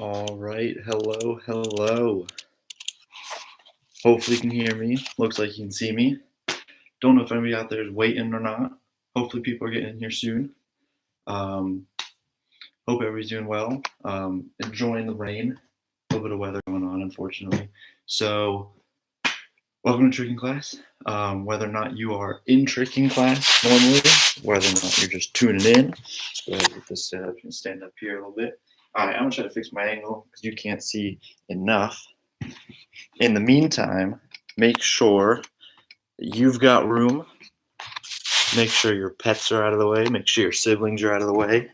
All right, hello. Hopefully you can hear me. Looks like you can see me. Don't know if anybody out there is waiting or not. Hopefully people are getting in here soon. Hope everybody's doing well. Enjoying the rain. A little bit of weather going on, unfortunately. So, welcome to tricking class. Whether or not you are in tricking class normally, whether or not you're just tuning in, let's go ahead and get this set up and stand up here a little bit. All right, I'm gonna try to fix my angle because you can't see enough. In the meantime, make sure that you've got room. Make sure your pets are out of the way. Make sure your siblings are out of the way.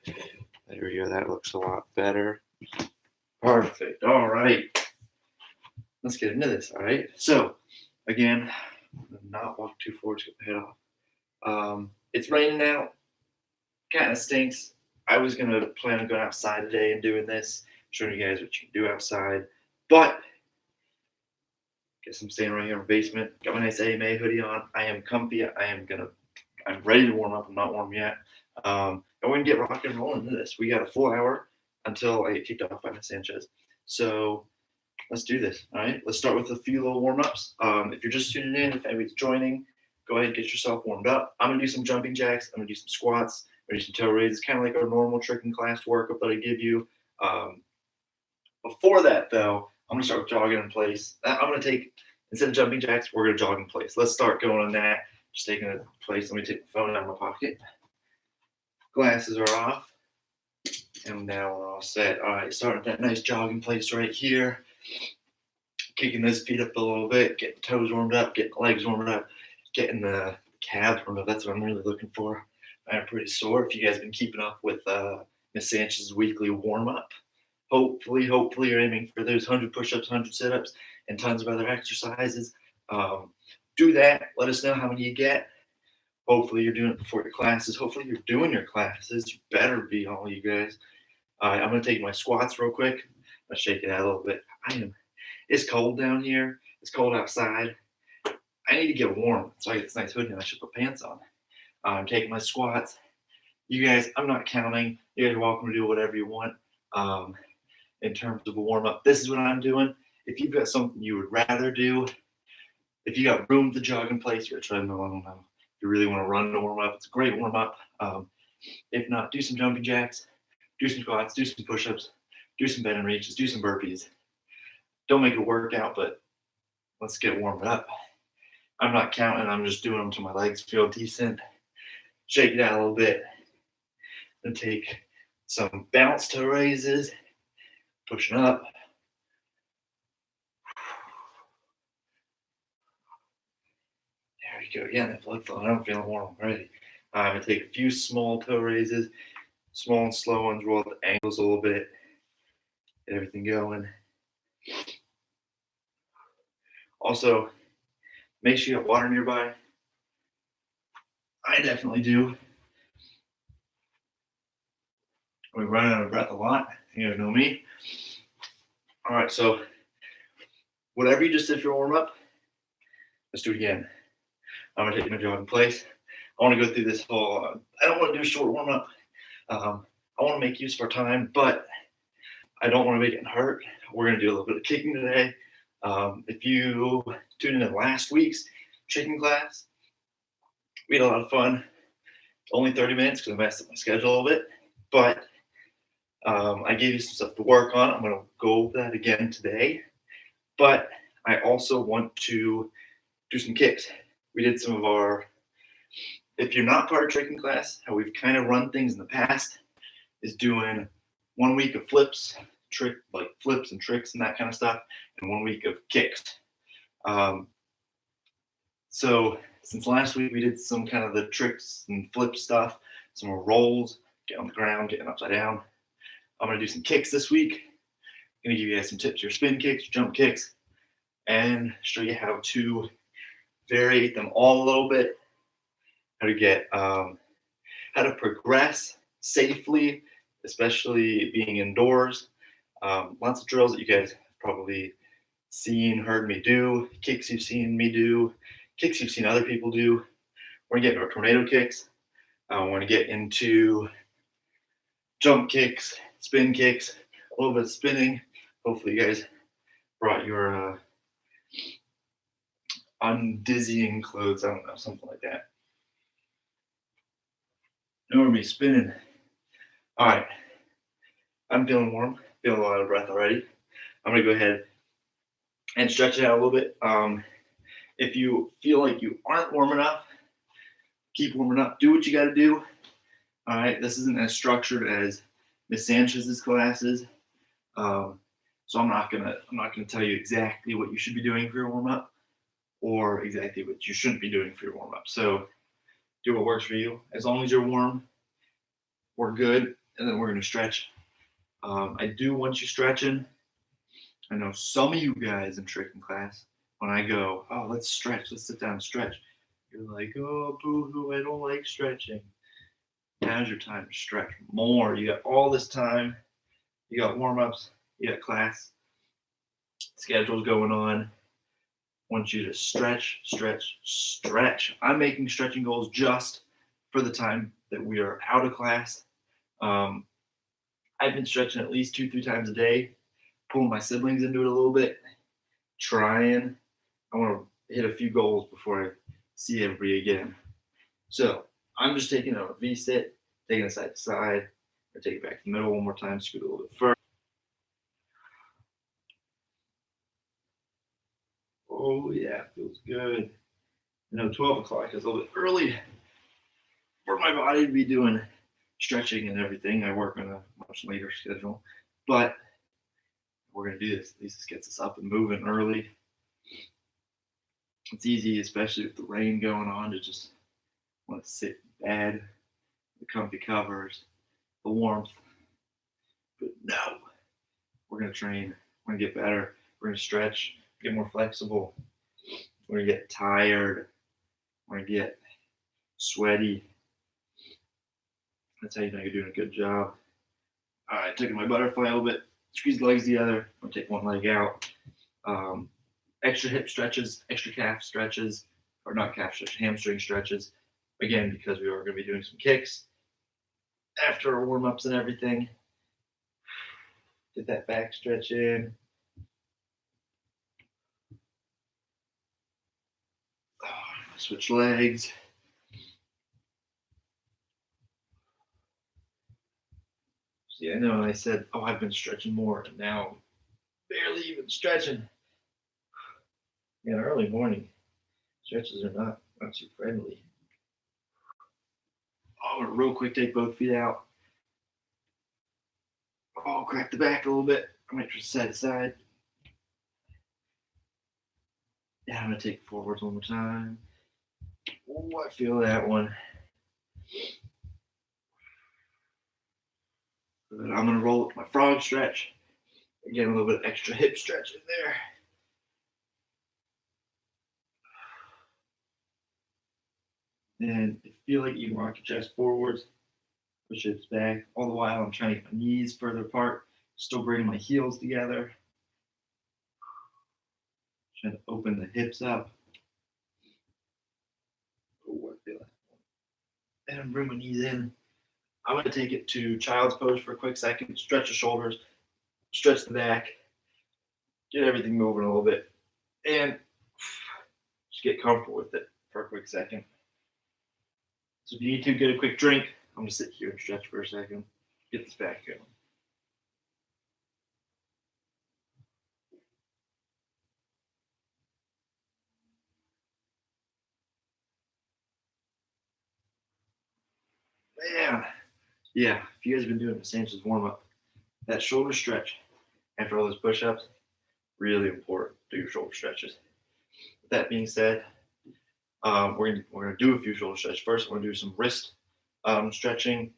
There we go. That looks a lot better. Perfect. All right. Let's get into this. All right. So, again, not walk too forward to get my head off. It's raining out. Kind of stinks. I was going to plan on going outside today and doing this, showing you guys what you can do outside. But guess I'm staying right here in the basement. Got my nice AMA hoodie on. I am comfy. I'm ready to warm up. I'm not warm yet. And we're gonna get rock and rolling into this. We got a full hour until I get kicked off by Miss Sanchez. So let's do this. All right. Let's start with a few little warm-ups. If you're just tuning in, if anybody's joining, go ahead and get yourself warmed up. I'm gonna do some jumping jacks. I'm gonna do some squats. I'm gonna do some toe raises, kind of like our normal tricking class workup that I give you. Before that, though, I'm gonna start with jogging in place. I'm gonna take, instead of jumping jacks, we're gonna jog in place. Let's start going on that. Just taking it in place. Let me take the phone out of my pocket. Glasses are off. And now we're all set. All right, starting that nice jogging place right here. Kicking those feet up a little bit, getting toes warmed up, getting legs warmed up, getting the calves warmed up. That's what I'm really looking for. I'm pretty sore. If you guys have been keeping up with Miss Sanchez's weekly warm-up, hopefully you're aiming for those 100 push-ups, 100 sit-ups, and tons of other exercises. Do that. Let us know how many you get. Hopefully you're doing it before your classes. Hopefully you're doing your classes. You better be, all you guys. I'm going to take my squats real quick. I'm going to shake it out a little bit. It's cold down here. It's cold outside. I need to get warm. So I get this nice hoodie and I should put pants on. I'm taking my squats. You guys, I'm not counting. You guys are welcome to do whatever you want in terms of a warm-up. This is what I'm doing. If you've got something you would rather do, if you got room to jog in place, you're a treadmill, I don't know. If you really want to run to warm up, it's a great warm-up. If not, do some jumping jacks, do some squats, do some push-ups, do some bend and reaches, do some burpees. Don't make it a workout, but let's get warmed up. I'm not counting. I'm just doing them till my legs feel decent. Shake it out a little bit. Then take some bounce toe raises, pushing up. There we go. Again, that blood flow. I'm feeling warm already. I'm going to take a few small toe raises, small and slow ones, roll up the ankles a little bit, get everything going. Also, make sure you have water nearby. I definitely do. We run out of breath a lot. You guys know me. All right, so whatever you just did for warm up, let's do it again. I'm gonna take my jog in place. I want to go through this whole. I don't want to do a short warm up. I want to make use of our time, but I don't want to make it hurt. We're gonna do a little bit of kicking today. If you tuned in last week's tricking class, we had a lot of fun. Only 30 minutes because I messed up my schedule a little bit, but I gave you some stuff to work on. I'm going to go over that again today, but I also want to do some kicks. We did some of our, if you're not part of tricking class, how we've kind of run things in the past is doing 1 week of flips, like flips and tricks and that kind of stuff, and 1 week of kicks. So since last week we did some kind of the tricks and flip stuff, some more rolls, get on the ground, getting upside down. I'm going to do some kicks this week. I'm going to give you guys some tips, your spin kicks, jump kicks, and show you how to variate them all a little bit, how to get, how to progress safely, especially being indoors. Lots of drills that you guys have probably seen, heard me do, kicks you've seen me do, kicks you've seen other people do. We're going to get into our tornado kicks. We're going to get into jump kicks, spin kicks, a little bit of spinning. Hopefully you guys brought your undizzying clothes. I don't know, something like that. No more me spinning. All right, I'm feeling warm, feeling a lot of breath already. I'm gonna go ahead and stretch it out a little bit. If you feel like you aren't warm enough, keep warming up. Do what you got to do. All right, this isn't as structured as Miss Sanchez's classes, so I'm not gonna tell you exactly what you should be doing for your warm up, or exactly what you shouldn't be doing for your warm up. So do what works for you. As long as you're warm, we're good, and then we're gonna stretch. I do want you stretching. I know some of you guys in tricking class, when I go, oh, let's stretch, let's sit down and stretch, you're like, oh, boo-hoo, I don't like stretching. Now's your time to stretch more. You got all this time. You got warm-ups. You got class schedules going on. I want you to stretch, stretch, stretch. I'm making stretching goals just for the time that we are out of class. I've been stretching at least 2-3 times a day, pulling my siblings into it a little bit, trying. I want to hit a few goals before I see everybody again. So I'm just taking a V-sit, taking it side to side. I take it back to the middle one more time, scoot a little bit further. Oh yeah, feels good. 12 o'clock is a little bit early for my body to be doing stretching and everything. I work on a much later schedule, but we're gonna do this. At least this gets us up and moving early. It's easy, especially with the rain going on, to just want to sit in bed, the comfy covers, the warmth. But no, we're gonna train. We're gonna get better. We're gonna stretch, get more flexible. We're gonna get tired. We're gonna get sweaty. That's how you know you're doing a good job. All right, taking my butterfly a little bit, squeeze the legs together. I'm gonna take one leg out. Extra hip stretches, extra calf stretches, or not calf stretches, hamstring stretches. Again, because we are gonna be doing some kicks after our warm ups and everything. Get that back stretch in. Switch legs. See, I know I said, oh, I've been stretching more, and now I'm barely even stretching. Yeah, early morning stretches are not too friendly. I'm gonna real quick take both feet out. Oh, crack the back a little bit. I'm gonna just side to side. Yeah, I'm gonna take it forwards one more time. Oh, I feel that one. Then I'm gonna roll up my frog stretch. Again, a little bit of extra hip stretch in there. And if you feel like you can rock your chest forwards, push hips back. All the while, I'm trying to get my knees further apart, still bringing my heels together. Trying to open the hips up. Oh, I feel it. And bring my knees in. I'm going to take it to child's pose for a quick second. Stretch the shoulders, stretch the back, get everything moving a little bit, and just get comfortable with it for a quick second. So if you need to get a quick drink, I'm going to sit here and stretch for a second, get this back going. Man, yeah, if you guys have been doing the Sanchez warm up, that shoulder stretch after all those push ups, really important. Do your shoulder stretches. With that being said, we're gonna do a few shoulder stretches. First, we're gonna do some wrist stretching.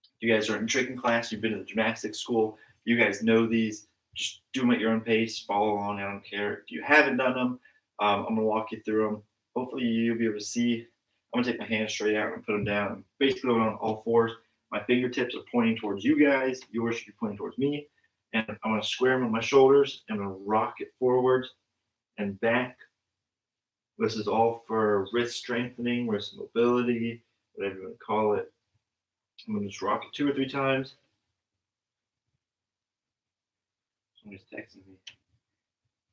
If you guys are in tricking class, you've been to the gymnastics school, you guys know these. Just do them at your own pace, follow along. I don't care. If you haven't done them, I'm gonna walk you through them. Hopefully, you'll be able to see. I'm gonna take my hands straight out and put them down. I'm basically going on all fours. My fingertips are pointing towards you guys. Yours should be pointing towards me. And I'm gonna square them on my shoulders. I'm gonna rock it forwards and back. This is all for wrist strengthening, wrist mobility, whatever you want to call it. I'm going to just rock it 2 or 3 times. Somebody's texting me.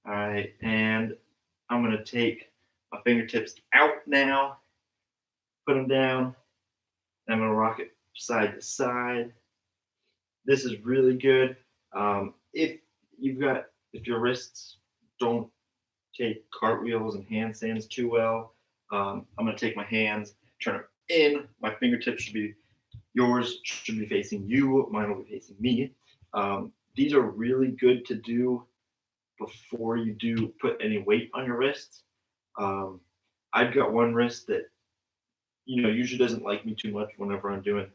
All right, and I'm gonna take my fingertips out now, put them down, and I'm gonna rock it side to side. This is really good. If your wrists don't take cartwheels and handstands too well, I'm gonna take my hands, turn them in. My fingertips should be yours should be facing you. Mine will be facing me. These are really good to do before you do put any weight on your wrists. Um, I've got one wrist that usually doesn't like me too much whenever I'm doing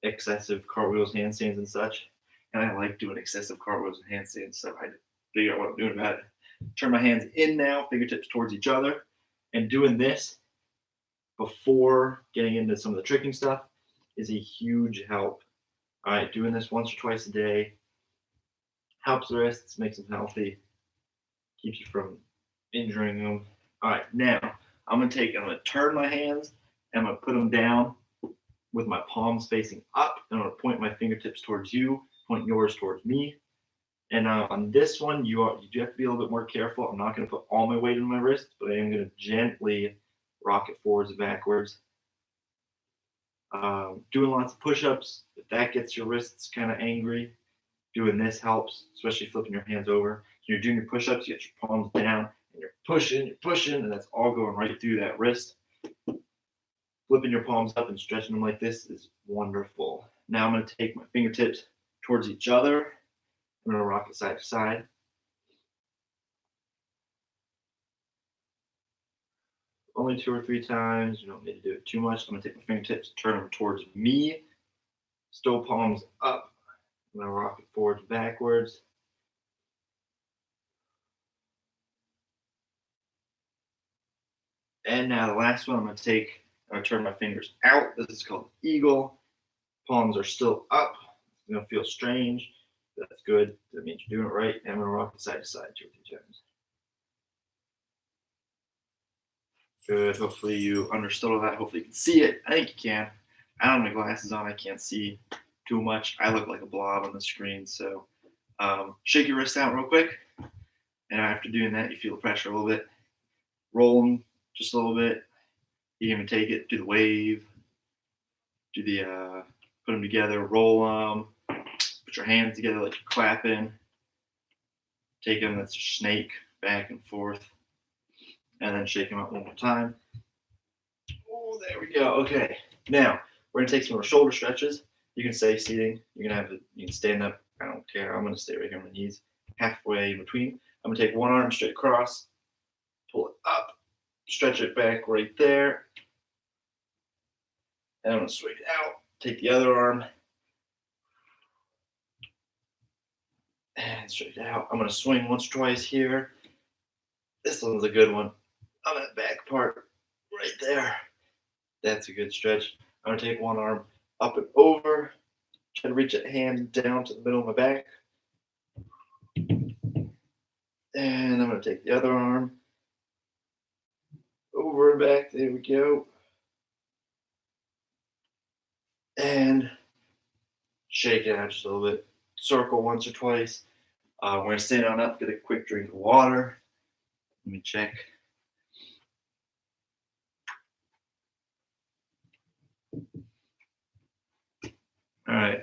excessive cartwheels, handstands, and such. And I like doing excessive cartwheels and handstands, so I figure out what I'm doing about it. Turn my hands in now, fingertips towards each other, and doing this before getting into some of the tricking stuff is a huge help. All right, doing this once or twice a day helps the wrists, makes them healthy, keeps you from injuring them. All right, now I'm gonna turn my hands and I'm gonna put them down with my palms facing up. I'm gonna point my fingertips towards you, point yours towards me. And on this one, you do have to be a little bit more careful. I'm not gonna put all my weight in my wrist, but I am gonna gently rock it forwards and backwards. Doing lots of push-ups, if that gets your wrists kind of angry, doing this helps, especially flipping your hands over. So you're doing your push-ups, you get your palms down, and you're pushing, and that's all going right through that wrist. Flipping your palms up and stretching them like this is wonderful. Now I'm going to take my fingertips towards each other. I'm going to rock it side to side. Only 2 or 3 times. You don't need to do it too much. I'm going to take my fingertips, turn them towards me. Still palms up. I'm going to rock it forwards, backwards. And now the last one I'm going to turn my fingers out. This is called eagle. Palms are still up. It's going to feel strange. That's good. That means you're doing it right. And I'm going to rock it side to side 2 or 3 times. Good. Hopefully you understood all that. Hopefully you can see it. I think you can. I don't have my glasses on. I can't see too much. I look like a blob on the screen. So shake your wrist out real quick. And after doing that, you feel the pressure a little bit. Roll them just a little bit. You can even take it, do the wave, do the put them together, roll them, put your hands together like you're clapping. Take them, that's a snake, back and forth. And then shake them out one more time. Oh, there we go. Okay. Now we're gonna take some more shoulder stretches. You can stay seating. You can stand up. I don't care. I'm gonna stay right here on my knees, halfway in between. I'm gonna take one arm straight across, pull it up, stretch it back right there. And I'm gonna swing it out. Take the other arm and straight out. I'm gonna swing once or twice here. This one's a good one. On that back part right there. That's a good stretch. I'm gonna take one arm up and over. Try to reach a hand down to the middle of my back. And I'm gonna take the other arm over and back. There we go. And shake it out just a little bit. Circle once or twice. We're gonna stand on up, get a quick drink of water. Let me check. All right.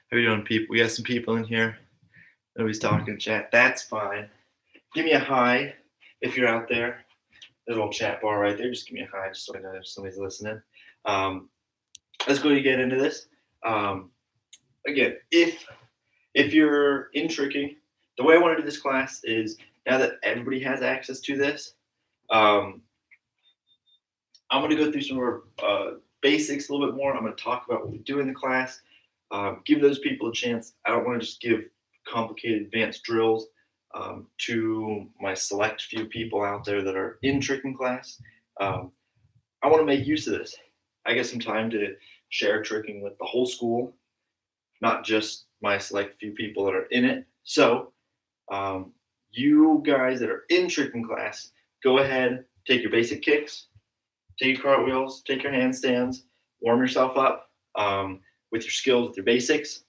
How are you doing, people? We got some people in here. Nobody's talking in chat. That's fine. Give me a hi if you're out there. There's a little chat bar right there. Just give me a hi just so I know if somebody's listening. Let's go to get into this. Again, if you're in tricking, the way I want to do this class is now that everybody has access to this, I'm going to go through some of our basics a little bit more. I'm going to talk about what we do in the class. Give those people a chance. I don't want to just give complicated advanced drills to my select few people out there that are in tricking class. I want to make use of this. I get some time to share tricking with the whole school, not just my select few people that are in it. So you guys that are in tricking class, go ahead, take your basic kicks, take your cartwheels, take your handstands, warm yourself up with your skills, with your basics.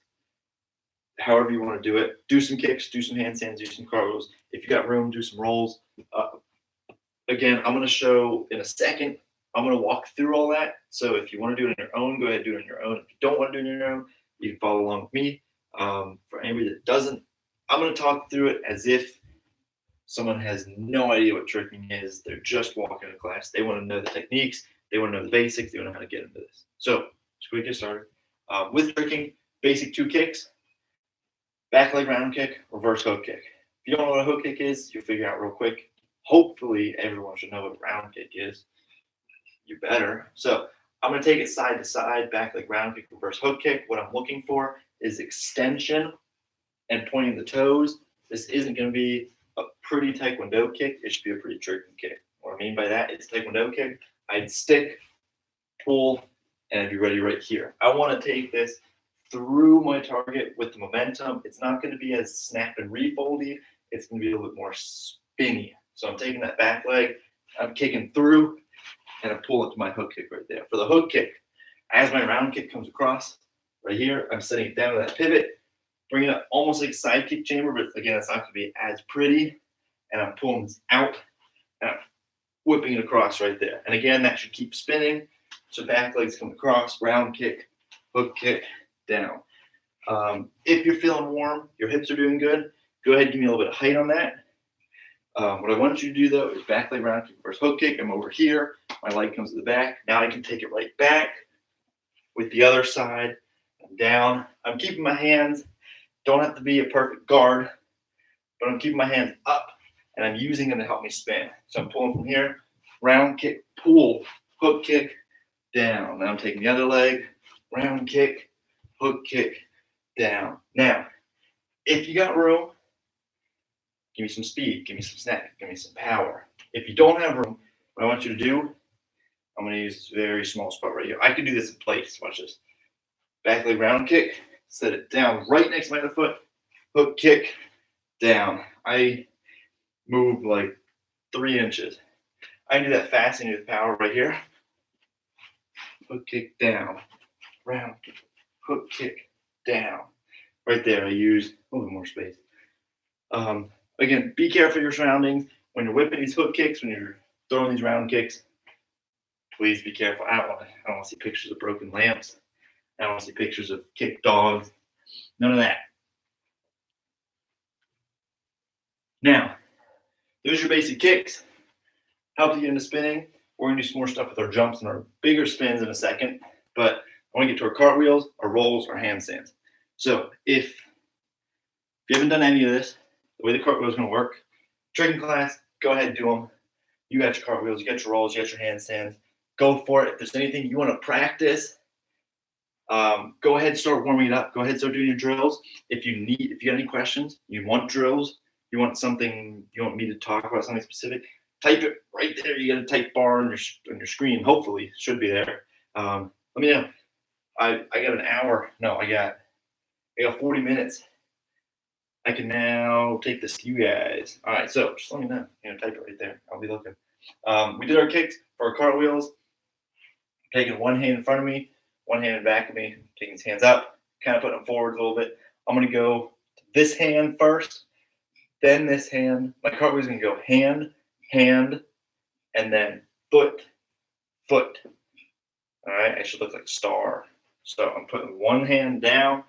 however you want to do it. Do some kicks, do some handstands, do some cartwheels. If you got room, do some rolls. Again, I'm going to show in a second. I'm going to walk through all that. So if you want to do it on your own, go ahead and do it on your own. If you don't want to do it on your own, you can follow along with me. For anybody that doesn't, I'm going to talk through it as if someone has no idea what tricking is. They're just walking to class. They want to know the techniques. They want to know the basics. They want to know how to get into this. So let's quickly get started. With tricking, basic 2 kicks: back leg round kick, reverse hook kick. If you don't know what a hook kick is, you'll figure out real quick. Hopefully, everyone should know what a round kick is. You better. So I'm going to take it side to side, back leg round kick, reverse hook kick. What I'm looking for is extension and pointing the toes. This isn't going to be a pretty taekwondo kick. It should be a pretty tricking kick. What I mean by that is taekwondo kick. I'd stick, pull, and I'd be ready right here. I want to take this through my target with the momentum. It's not going to be as snap and refoldy. It's going to be a little bit more spinny. So I'm taking that back leg, I'm kicking through, and I pull it to my hook kick right there. For the hook kick, as my round kick comes across right here, I'm setting it down to that pivot, bringing it up almost like a side kick chamber, but again, it's not going to be as pretty. And I'm pulling this out, and I'm whipping it across right there. And again, that should keep spinning. So back legs come across, round kick, hook kick, down. If you're feeling warm, your hips are doing good, go ahead and give me a little bit of height on that. What I want you to do, though, is back leg round kick, reverse hook kick. I'm over here. My leg comes to the back. Now I can take it right back with the other side. I'm down. I'm keeping my hands. Don't have to be a perfect guard, but I'm keeping my hands up, and I'm using them to help me spin. So I'm pulling from here, round kick, pull, hook kick, down. Now I'm taking the other leg, round kick, hook kick, down. Now, if you got room, give me some speed, give me some snap, give me some power. If you don't have room, what I want you to do, I'm going to use this very small spot right here. I can do this in place. Watch this. Back leg round kick, set it down right next to my other foot, hook kick, down. I move like 3 inches. I can do that fast and with power right here. Hook kick, down. Round kick, hook kick, down. Right there, I use a little bit more space. Again, be careful of your surroundings. When you're whipping these hook kicks, when you're throwing these round kicks, please be careful. I don't want to see pictures of broken lamps. I don't want to see pictures of kicked dogs. None of that. Now, those are your basic kicks. Help you get into spinning. We're going to do some more stuff with our jumps and our bigger spins in a second. But I want to get to our cartwheels, our rolls, our handstands. So if you haven't done any of this, the way the cartwheel is going to work, tricking class, go ahead and do them. You got your cartwheels, you got your rolls, you got your handstands. Go for it. If there's anything you want to practice, go ahead and start warming it up. Go ahead and start doing your drills. If you got any questions, you want drills, you want me to talk about something specific, type it right there. You got a type bar on your screen. Hopefully, it should be there. Let me know. I got an hour. No, I got 40 minutes. I can now take this to you guys. All right, so just let me know. Type it right there. I'll be looking. We did our kicks for our cartwheels. Taking one hand in front of me, one hand in back of me, taking his hands up, kind of putting them forward a little bit. I'm going to go to this hand first, then this hand. My cartwheel is going to go hand, hand, and then foot, foot. All right, I should look like a star. So I'm putting one hand down,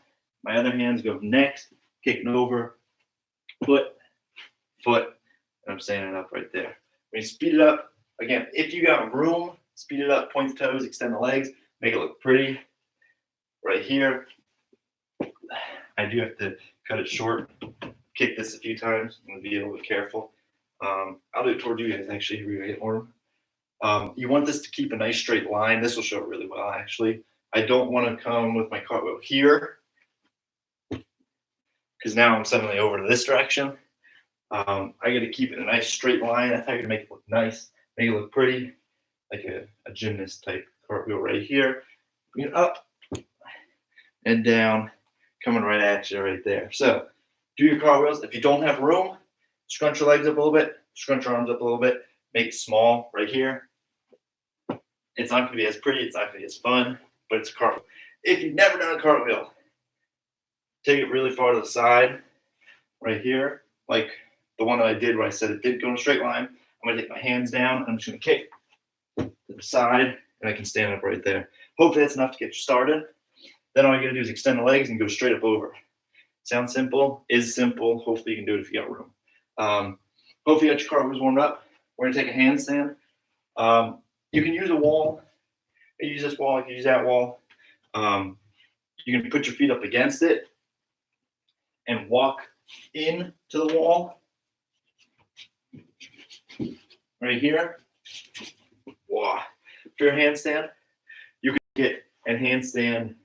my other hands go next, kicking over, foot, foot, and I'm standing up right there. When you speed it up, again, if you got room, speed it up, point the toes, extend the legs, make it look pretty. Right here, I do have to cut it short, kick this a few times. I'm going to be a little bit careful. I'll do it towards you guys, actually. Here we get warm. You want this to keep a nice straight line. This will show it really well, actually. I don't want to come with my cartwheel here because now I'm suddenly over to this direction. I got to keep it a nice straight line. That's how you're going to make it look nice, make it look pretty, like a gymnast type cartwheel right here. Bring it up and down, coming right at you right there. So do your cartwheels. If you don't have room, scrunch your legs up a little bit, scrunch your arms up a little bit, make it small right here. It's not going to be as pretty, it's not going to be as fun, but it's a cartwheel. If you've never done a cartwheel, take it really far to the side, right here, like the one that I did where I said it didn't go in a straight line. I'm gonna take my hands down, and I'm just gonna kick to the side, and I can stand up right there. Hopefully that's enough to get you started. Then all you gotta do is extend the legs and go straight up over. Sounds simple, is simple. Hopefully you can do it if you got room. Hopefully you got your cartwheels warmed up. We're gonna take a handstand. You can use a wall. You can use this wall, you can use that wall. You can put your feet up against it and walk into the wall right here. Wow. For your handstand, you can get a handstand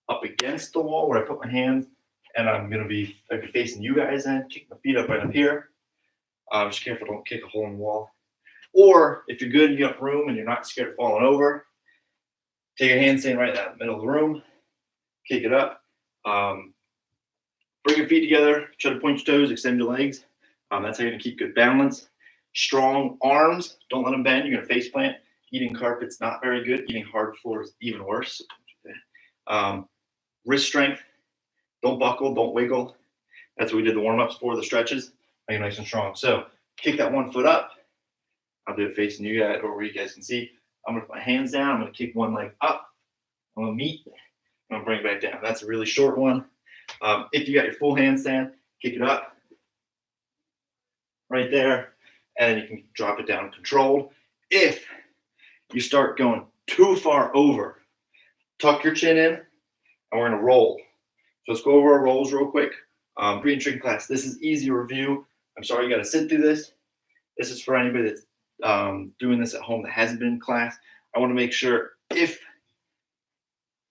up against the wall where I put my hands, and I'm gonna be facing you guys in, kick my feet up right up here. Just careful, don't kick a hole in the wall. Or if you're good, you got room and you're not scared of falling over, take a handstand right in the middle of the room, kick it up. Bring your feet together, try to point your toes, extend your legs. That's how you're gonna keep good balance. Strong arms, don't let them bend, you're gonna face plant. Eating carpet's not very good. Eating hard floor is even worse. Wrist strength, don't buckle, don't wiggle. That's what we did the warm-ups for, the stretches. Make it nice and strong. So kick that one foot up. I'll do it facing you guys, or where you guys can see. I'm gonna put my hands down, I'm gonna kick one leg up. I'm gonna meet, I'm gonna bring it back down. That's a really short one. If you got your full handstand, kick it up right there, and then you can drop it down controlled. If you start going too far over, tuck your chin in, and we're gonna roll. So let's go over our rolls real quick. Breathing training class, this is easy review. I'm sorry you gotta sit through this. This is for anybody that's doing this at home that hasn't been in class. I wanna make sure if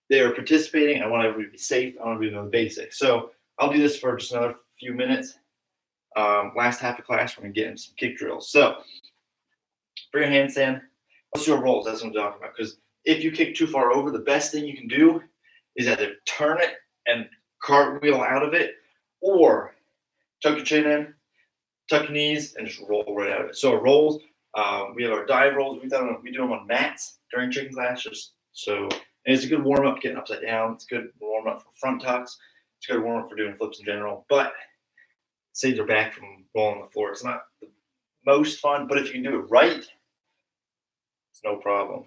they are participating, I want everybody to be safe, I wanna know the basics. So I'll do this for just another few minutes. Last half of class, we're gonna get into some kick drills. So for your handstand, let's do our rolls. That's what I'm talking about. Because if you kick too far over, the best thing you can do is either turn it and cartwheel out of it, or tuck your chin in, tuck your knees, and just roll right out of it. So our rolls, we have our dive rolls. We do them on mats during tricking class. And it's a good warm up getting upside down. It's a good warm up for front tucks. It's a good warm up for doing flips in general. But saves your back from rolling on the floor. It's not the most fun, but if you can do it right, it's no problem.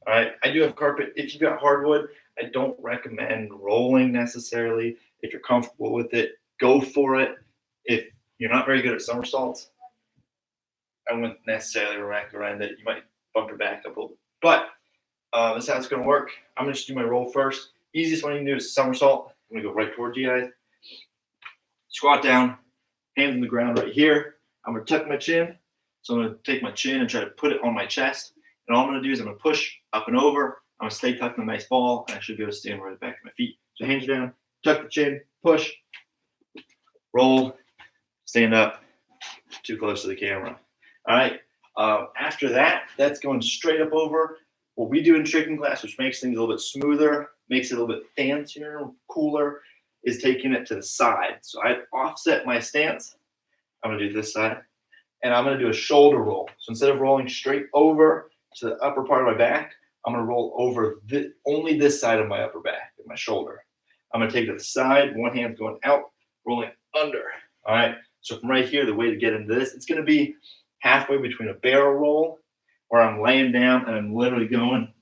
All right. I do have carpet. If you got hardwood, I don't recommend rolling necessarily. If you're comfortable with it, go for it. If you're not very good at somersaults, I wouldn't necessarily recommend it. You might bump your back up a little bit. But this is how it's going to work. I'm going to just do my roll first. Easiest one you can do is somersault. I'm going to go right towards you guys. Squat down, hands on the ground right here. I'm going to tuck my chin. So I'm going to take my chin and try to put it on my chest. And all I'm going to do is I'm going to push up and over. I'm going to stay tucked in a nice ball, and I should be able to stand right back to my feet. So hands down, tuck the chin, push, roll, stand up, too close to the camera. All right. After that, that's going straight up over. What we do in tricking class, which makes things a little bit smoother, makes it a little bit fancier, cooler, is taking it to the side. So I offset my stance. I'm going to do this side, and I'm going to do a shoulder roll. So instead of rolling straight over to the upper part of my back, I'm going to roll over only this side of my upper back, my shoulder. I'm going to take it to the side. One hand's going out, rolling under. All right. So from right here, the way to get into this, it's going to be halfway between a barrel roll, where I'm laying down and I'm literally going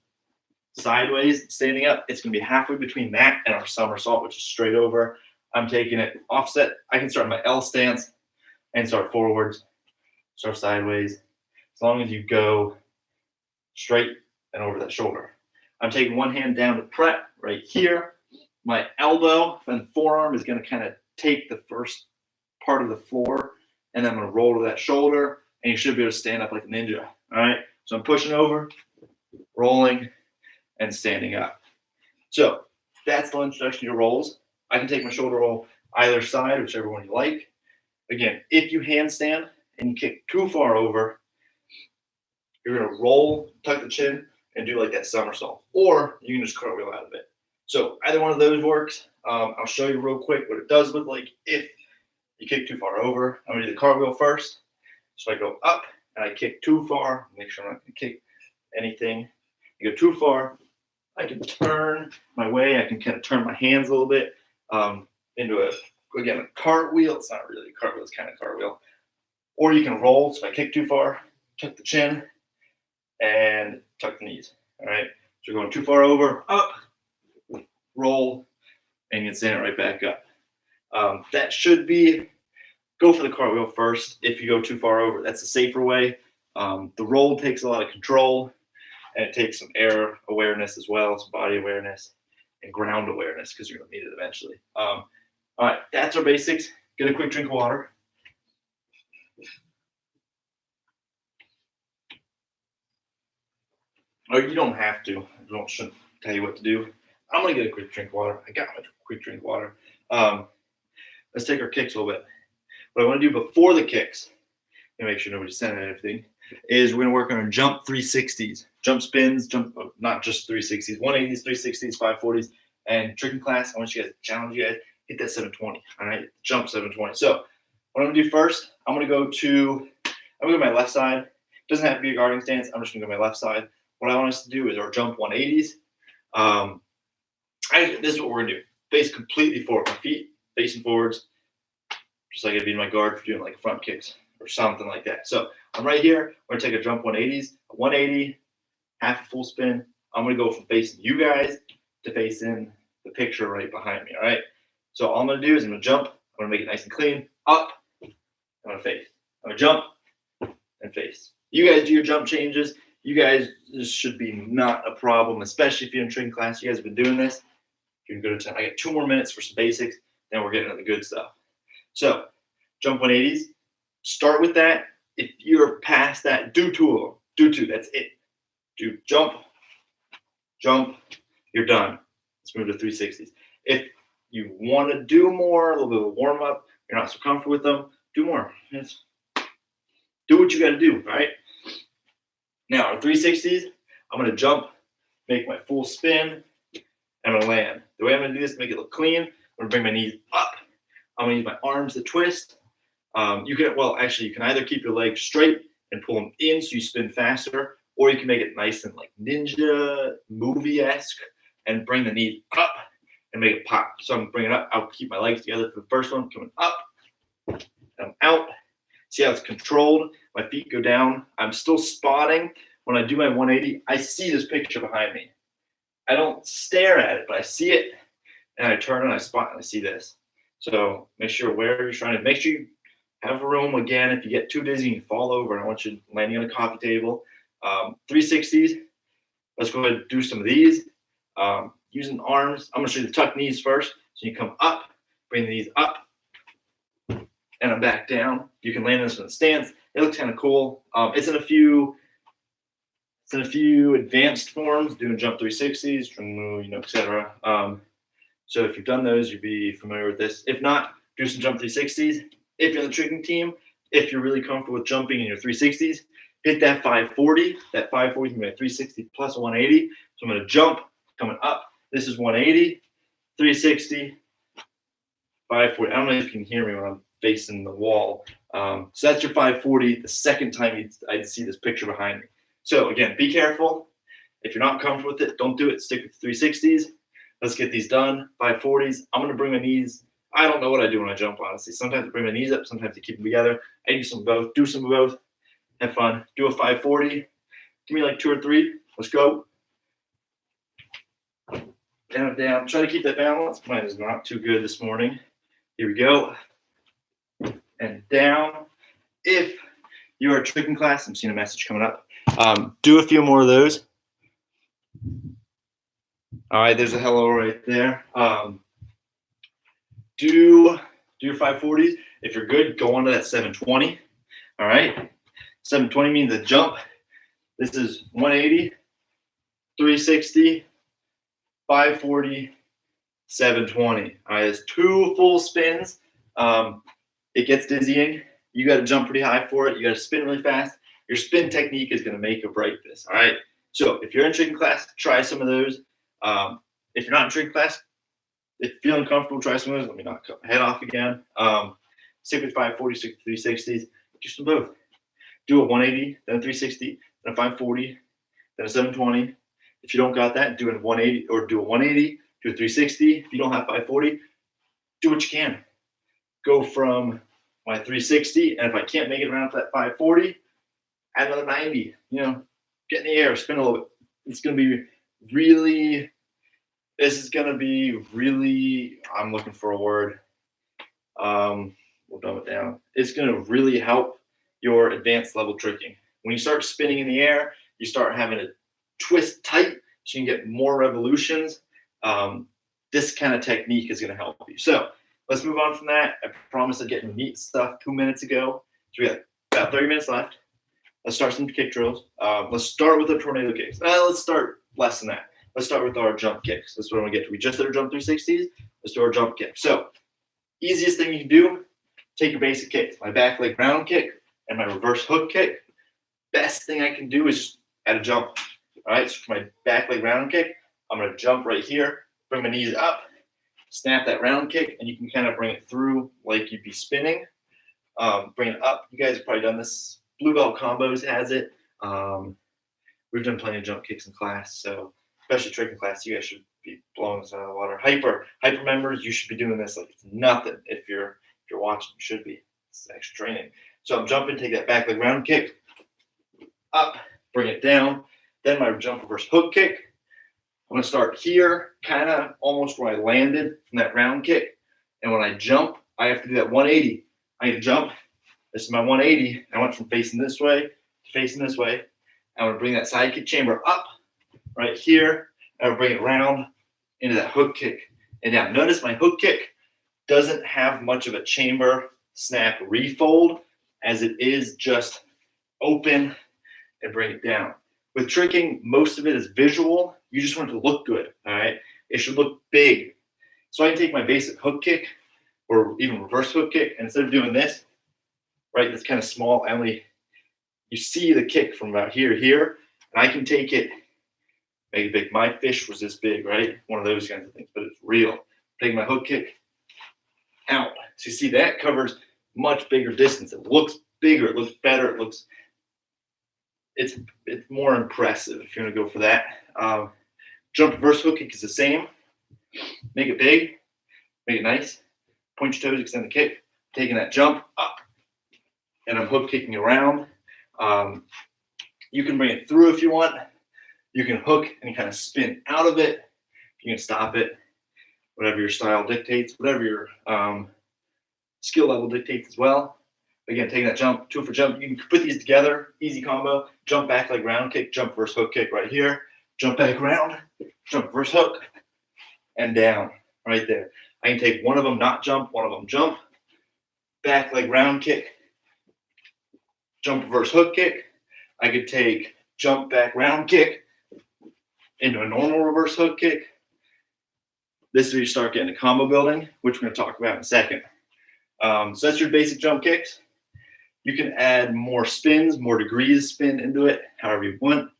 sideways, standing up. It's going to be halfway between that and our somersault, which is straight over. I'm taking it offset. I can start my L stance and start forwards, start sideways, as long as you go straight and over that shoulder. I'm taking one hand down to prep right here. My elbow and forearm is going to kind of take the first part of the floor, and then I'm going to roll to that shoulder, and you should be able to stand up like a ninja. All right. So I'm pushing over, rolling, and standing up. So that's the introduction to your rolls. I can take my shoulder roll either side, whichever one you like. Again, if you handstand and you kick too far over, you're going to roll, tuck the chin, and do like that somersault. Or you can just cartwheel out of it. So either one of those works. I'll show you real quick what it does look like if you kick too far over. I'm going to do the cartwheel first. So I go up and I kick too far. Make sure I'm not going to kick anything. You go too far, I can turn my way. I can kind of turn my hands a little bit. into a cartwheel. It's not really a cartwheel, it's kind of a cartwheel. Or you can roll. So if I kick too far, tuck the chin and tuck the knees. All right. So you're going too far over, up, roll, and you can stand it right back up. That should be, go for the cartwheel first if you go too far over. That's the safer way. The roll takes a lot of control, and it takes some air awareness as well, some body awareness, and ground awareness because you're going to need it eventually. All right, that's our basics. Get a quick drink of water. Or you don't have to. I shouldn't tell you what to do. I'm going to get a quick drink of water. I got my quick drink of water. Let's take our kicks a little bit. What I want to do before the kicks, to make sure nobody's sending anything, is we're going to work on our jump 360s, jump spins, not just 360s, 180s, 360s, 540s, and tricking class. I want you guys to challenge you guys, hit that 720. All right, jump 720. So what I'm going to do first, I'm going to go to my left side. It doesn't have to be a guarding stance. I'm just going to go to my left side. What I want us to do is our jump 180s. This is what we're going to do. Face completely forward, my feet facing forwards, just like I'd be in my guard for doing like front kicks or something like that. So I'm right here. We're going to take a jump 180s, 180, half a full spin. I'm going to go from facing you guys to facing the picture right behind me, all right? So all I'm going to do is I'm going to jump. I'm going to make it nice and clean. Up. I'm going to face. I'm going to jump and face. You guys do your jump changes. You guys, this should be not a problem, especially if you're in training class. You guys have been doing this. You can go to 10. I got 2 more minutes for some basics, then we're getting to the good stuff. So jump 180s. Start with that. If you're past that, do 2 of them. Do 2. That's it. Do jump, jump. You're done. Let's move to 360s. If you want to do more, a little bit of a warm up, you're not so comfortable with them, do more. Just do what you got to do, right? Now, our 360s, I'm going to jump, make my full spin, and I'm going to land. The way I'm going to do this to make it look clean, I'm going to bring my knees up. I'm going to use my arms to twist. You can either keep your legs straight and pull them in so you spin faster, or you can make it nice and like ninja movie-esque and bring the knees up and make it pop. So I'm bringing it up. I'll keep my legs together for the first one, coming up, and I'm out. See how it's controlled? My feet go down. I'm still spotting. When I do my 180, I see this picture behind me. I don't stare at it, but I see it, and I turn and I spot and I see this. So make sure wherever you're trying to, make sure you have room. Again, if you get too dizzy, you fall over, and I want you landing on a coffee table. 360s. Let's go ahead and do some of these. Using arms. I'm going to show you the tuck knees first. So you come up, bring the knees up, and I'm back down. You can land this in a stance. It looks kind of cool. It's in a few advanced forms, doing jump 360s, etc. So if you've done those, you'd be familiar with this. If not, do some jump 360s. If you're in the tricking team, if you're really comfortable with jumping in your 360s, hit that 540. That 540 is going to be a 360 plus a 180. So I'm going to jump, coming up. This is 180, 360, 540. I don't know if you can hear me when I'm facing the wall. So that's your 540. The second time I'd see this picture behind me. So again, be careful. If you're not comfortable with it, don't do it. Stick with the 360s. Let's get these done. 540s. I'm going to bring my knees. I don't know what I do when I jump, honestly. Sometimes I bring my knees up. Sometimes I keep them together. I do some of both. Do some of both. Have fun. Do a 540. Give me like 2 or 3. Let's go. Down, down. Try to keep that balance. Mine is not too good this morning. Here we go. And down. If you are a tricking class, I'm seeing a message coming up. Do a few more of those. All right, there's a hello right there. Do your 540s. If you're good, go on to that 720. All right. 720 means a jump. This is 180, 360, 540, 720. All right, there's 2 full spins. It gets dizzying. You got to jump pretty high for it. You got to spin really fast. Your spin technique is going to make or break this. All right. So if you're in tricking class, try some of those. If you're not in tricking class, if you're feeling comfortable, try some of those. Let me not cut my head off again. Stick with 540, stick with 360s. Do some both. Do a 180, then a 360, then a 540, then a 720. If you don't got that, do a 180 or do a 180, do a 360. If you don't have 540, do what you can. Go from my 360, and if I can't make it around to that 540, add another 90. You know, get in the air, spin a little bit. It's going to be really, this is going to be really, I'm looking for a word. We'll dumb it down. It's going to really help your advanced level tricking. When you start spinning in the air, you start having to twist tight so you can get more revolutions. This kind of technique is going to help you. So let's move on from that. I promised I'd get into neat stuff 2 minutes ago. So we got about 30 minutes left. Let's start some kick drills. Let's start with the tornado kicks. Let's start less than that. Let's start with our jump kicks. That's what I'm going to get to. We just did our jump 360s. Let's do our jump kick. So easiest thing you can do, take your basic kicks. My back leg round kick and my reverse hook kick. Best thing I can do is just add a jump. All right, so for my back leg round kick, I'm going to jump right here, bring my knees up, snap that round kick, and you can kind of bring it through like you'd be spinning. Bring it up. You guys have probably done this. Blue Belt Combos has it. We've done plenty of jump kicks in class, so especially tricking class, you guys should be blowing this out of the water. Hyper members, you should be doing this like it's nothing. If you're watching, you should be. It's extra training. So I'm jumping, take that back leg round kick, up, bring it down. Then my jump reverse hook kick. I'm going to start here, kind of almost where I landed from that round kick. And when I jump, I have to do that 180. I need to jump. This is my 180. I went from facing this way to facing this way. I'm going to bring that side kick chamber up right here. I'm going to bring it around into that hook kick and down. Notice my hook kick doesn't have much of a chamber snap refold, as it is just open and bring it down. With tricking, most of it is visual. You just want it to look good, all right? It should look big. So I can take my basic hook kick or even reverse hook kick, and instead of doing this, right, that's kind of small, you see the kick from about here to here, and I can take it, make it big. My fish was this big, right? One of those kinds of things, but it's real. Take my hook kick out. So you see that covers much bigger distance. It looks bigger, it looks better, it's more impressive if you're going to go for that. Jump reverse hook kick is the same. Make it big, make it nice. Point your toes, extend the kick. Taking that jump up, and I'm hook kicking around. You can bring it through if you want. You can hook and kind of spin out of it. You can stop it, whatever your style dictates, whatever your skill level dictates as well. Again, taking that jump, 2 for jump. You can put these together, easy combo. Jump back leg round kick, jump reverse hook kick right here. Jump back round, jump reverse hook, and down right there. I can take one of them, not jump, one of them jump. Back leg round kick, jump reverse hook kick. I could take jump back round kick into a normal reverse hook kick. This is where you start getting a combo building, which we're going to talk about in a second. So that's your basic jump kicks. You can add more spins, more degrees spin into it, however you want.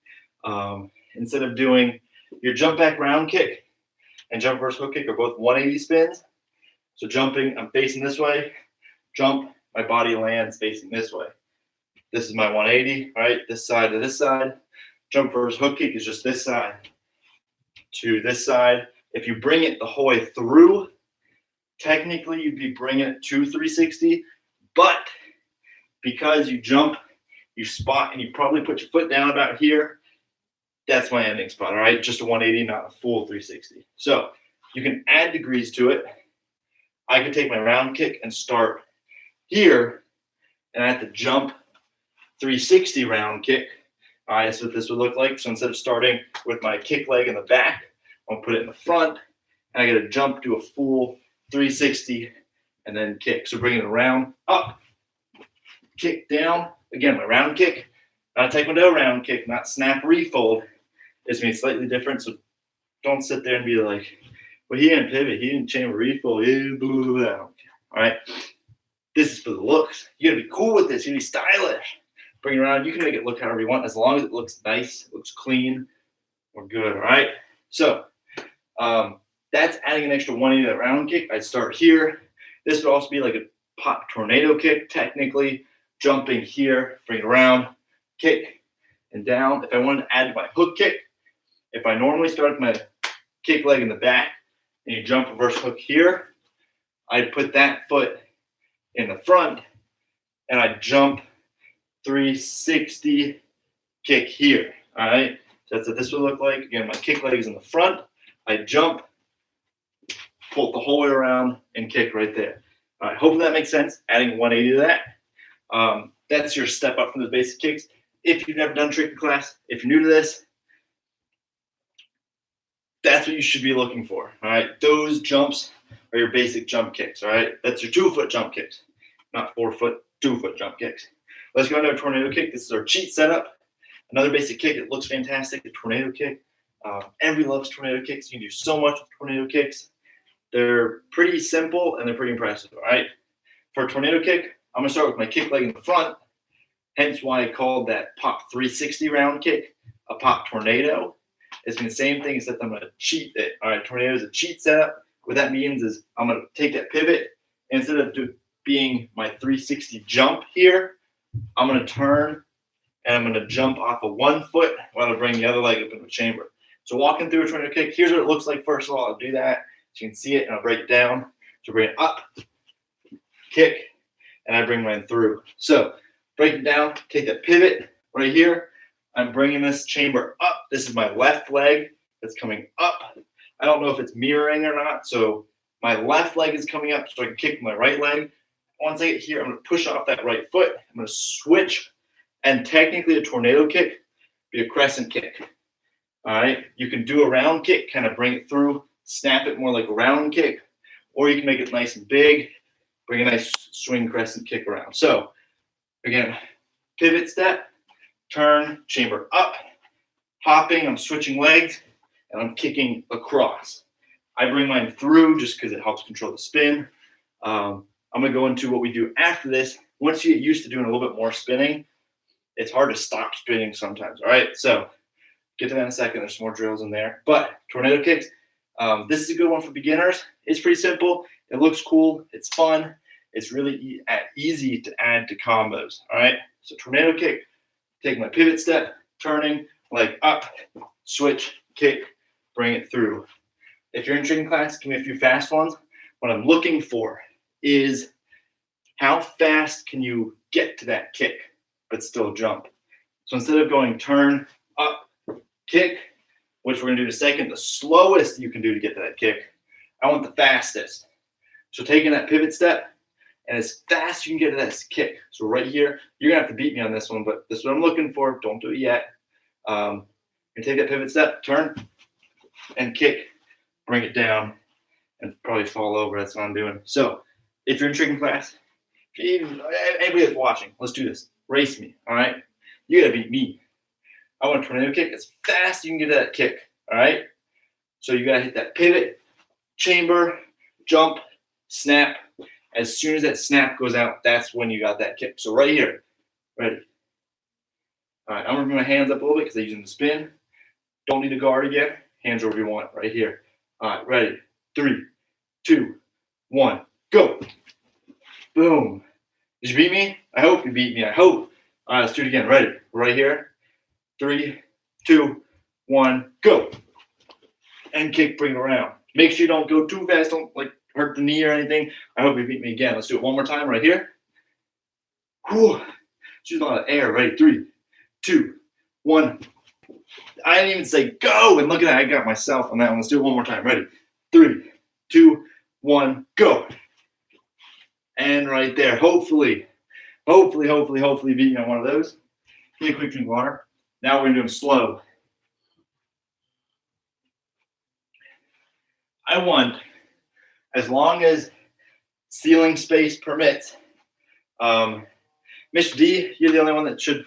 Instead of doing your jump back round kick and jump reverse hook kick are both 180 spins. So jumping, I'm facing this way. Jump, my body lands facing this way. This is my 180, right? This side to this side. Jump reverse hook kick is just this side to this side. If you bring it the whole way through, technically you'd be bringing it to 360, but because you jump, you spot, and you probably put your foot down about here, that's my ending spot, all right? Just a 180, not a full 360. So you can add degrees to it. I could take my round kick and start here, and I have to jump 360 round kick. All right, that's what this would look like. So instead of starting with my kick leg in the back, I'll put it in the front, and I got to jump to a full 360 and then kick. So bring it around, up, kick down. Again, my round kick, not a Taekwondo round kick, not snap refold. It's going to be slightly different. So don't sit there and be like, well, he didn't pivot, he didn't chamber refold, he blah, blah, blah. All right. This is for the looks. You got to be cool with this. You got to be stylish. Bring it around. You can make it look however you want. As long as it looks nice, it looks clean, we're good. All right. So that's adding an extra 180 to that round kick. I'd start here. This would also be like a pop tornado kick, technically. Jumping here, bring it around, kick, and down. If I wanted to add my hook kick, if I normally start with my kick leg in the back and you jump reverse hook here, I put that foot in the front and I jump 360 kick here. All right. So that's what this would look like. Again, my kick leg is in the front. I jump, pull it the whole way around, and kick right there. All right. Hopefully that makes sense. Adding 180 to that. That's your step up from the basic kicks. If you've never done tricking class, if you're new to this, that's what you should be looking for. All right. Those jumps are your basic jump kicks. All right. That's your 2-foot jump kicks, not 4-foot, 2-foot jump kicks. Let's go into a tornado kick. This is our cheat setup. Another basic kick. It looks fantastic. A tornado kick. Everybody loves tornado kicks. You can do so much with tornado kicks. They're pretty simple and they're pretty impressive. All right. For a tornado kick, I'm going to start with my kick leg in the front. Hence why I called that pop 360 round kick a pop tornado. It's been the same thing except I'm going to cheat it. All right. Tornado is a cheat setup. What that means is I'm going to take that pivot. Instead of being my 360 jump here, I'm going to turn and I'm going to jump off of 1 foot while I bring the other leg up in the chamber. So walking through a tornado kick, here's what it looks like. First of all, I'll do that so you can see it and I'll break it down. So bring it up, kick, and I bring mine through. So break it down, take that pivot right here. I'm bringing this chamber up. This is my left leg that's coming up. I don't know if it's mirroring or not. So my left leg is coming up so I can kick my right leg. Once I get here, I'm going to push off that right foot. I'm going to switch. And technically a tornado kick be a crescent kick. All right. You can do a round kick, kind of bring it through, snap it more like a round kick, or you can make it nice and big, bring a nice swing crescent kick around. So again, pivot step, turn, chamber up, hopping, I'm switching legs, and I'm kicking across. I bring mine through just because it helps control the spin. I'm going to go into what we do after this. Once you get used to doing a little bit more spinning, it's hard to stop spinning sometimes. All right, so get to that in a second. There's some more drills in there. But tornado kicks, this is a good one for beginners. It's pretty simple. It looks cool. It's fun. It's really easy to add to combos. All right, so tornado kick, taking my pivot step, turning, leg up, switch, kick, bring it through. If you're in tricking class, give me a few fast ones. What I'm looking for is how fast can you get to that kick but still jump. So instead of going turn, up, kick, which we're going to do in a second, the slowest you can do to get to that kick, I want the fastest. So taking that pivot step, and as fast as you can get to that kick. So right here, you're going to have to beat me on this one, but this is what I'm looking for. Don't do it yet. You take that pivot step, turn, and kick, bring it down, and probably fall over. That's what I'm doing. So if you're in tricking class, anybody that's watching, let's do this. Race me, all right? You got to beat me. I want a tornado kick as fast as you can get that kick, all right? So you got to hit that pivot, chamber, jump, snap. As soon as that snap goes out, that's when you got that kick. So right here, ready. All right, I'm going to bring my hands up a little bit because I'm using the spin. Don't need a guard again. Hands wherever you want, right here. All right, ready. 3, 2, 1, go. Boom. Did you beat me? I hope you beat me. I hope. All right, let's do it again. Ready? Right here. 3, 2, 1, go. And kick, bring it around. Make sure you don't go too fast. Don't hurt the knee or anything. I hope you beat me again. Let's do it one more time right here. Whew. Just a lot of air. Ready? 3, 2, 1. I didn't even say go. And look at that. I got myself on that one. Let's do it one more time. Ready? 3, 2, 1, go. And right there. Hopefully beat me on one of those. Give me a quick drink of water. Now we're going to do them slow. I want, as long as ceiling space permits, Mr. D, you're the only one that should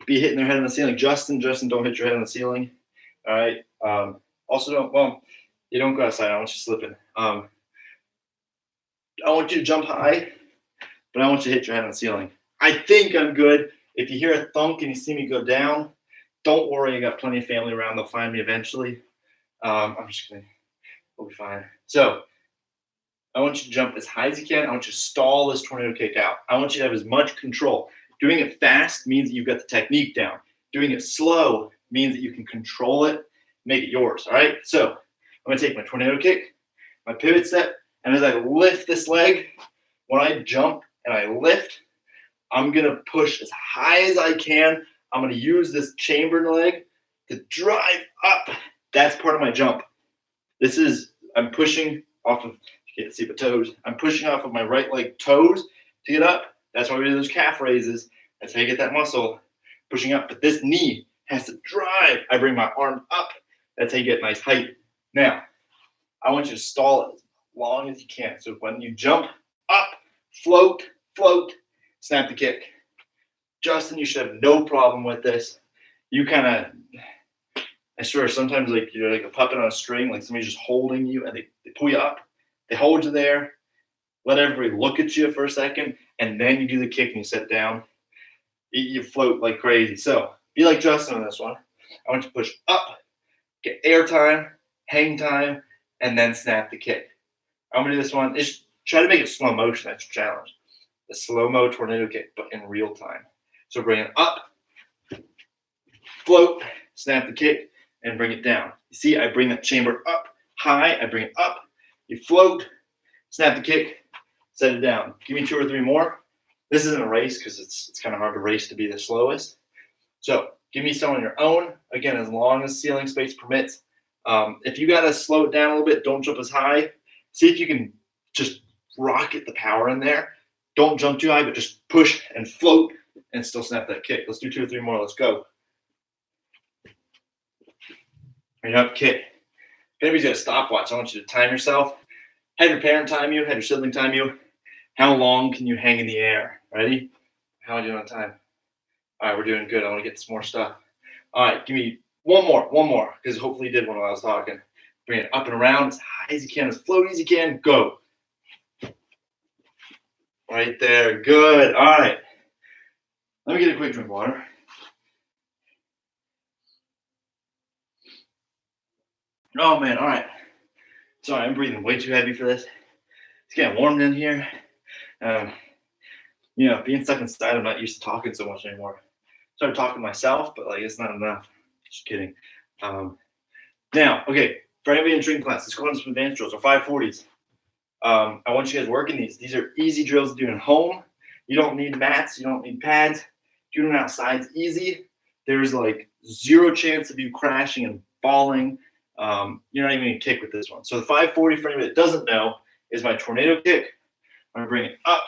be hitting their head on the ceiling. Justin, don't hit your head on the ceiling. All right. Also, you don't go outside. I don't want you slipping. I want you to jump high, but I want you to hit your head on the ceiling. I think I'm good. If you hear a thunk and you see me go down, don't worry. I got plenty of family around. They'll find me eventually. I'm just kidding. We'll be fine. So I want you to jump as high as you can. I want you to stall this tornado kick out. I want you to have as much control. Doing it fast means that you've got the technique down. Doing it slow means that you can control it, make it yours. All right. So I'm going to take my tornado kick, my pivot step, And as I lift this leg, when I jump and I lift, I'm going to push as high as I can. I'm going to use this chambered leg to drive up. That's part of my jump. I'm pushing off of, you can't see the toes. I'm pushing off of my right leg toes to get up. That's why we do those calf raises. That's how you get that muscle pushing up. But this knee has to drive. I bring my arm up. That's how you get nice height. Now, I want you to stall it as long as you can. So when you jump up, float, snap the kick. Justin, you should have no problem with this. You kind of, I swear, sometimes like you're like a puppet on a string, like somebody's just holding you and they pull you up. They hold you there, let everybody look at you for a second, and then you do the kick and you sit down. You float like crazy. So be like Justin on this one. I want you to push up, get air time, hang time, and then snap the kick. I'm going to do this one. Try to make it slow motion. That's your challenge. The slow-mo tornado kick, but in real time. So bring it up, float, snap the kick, and bring it down. You see, I bring that chamber up high. I bring it up. You float, snap the kick, set it down. Give me 2 or 3 more. This isn't a race because it's kind of hard to race to be the slowest. So give me some on your own. Again, as long as ceiling space permits. If you got to slow it down a little bit, don't jump as high. See if you can just rocket the power in there. Don't jump too high, but just push and float and still snap that kick. Let's do 2 or 3 more. Let's go. Bring up, kick. If anybody's got a stopwatch, I want you to time yourself. Have your parent time you, have your sibling time you. How long can you hang in the air? Ready? How are you doing on time? All right, we're doing good. I want to get some more stuff. All right, give me one more, because hopefully you did one while I was talking. Bring it up and around as high as you can, as floaty as you can. Go. Right there. Good. All right. Let me get a quick drink of water. Oh, man. All right. Sorry, I'm breathing way too heavy for this. It's getting warm in here. Being stuck inside, I'm not used to talking so much anymore. Started talking to myself, but like it's not enough. Just kidding. Now, okay, for anybody in training class, let's go on some advanced drills or 540s. I want you guys working these. These are easy drills to do at home. You don't need mats. You don't need pads. Doing it outside is easy. There's like 0 chance of you crashing and falling. You're not even going to kick with this one. So the 540, for anybody that doesn't know, is my tornado kick. I'm going to bring it up.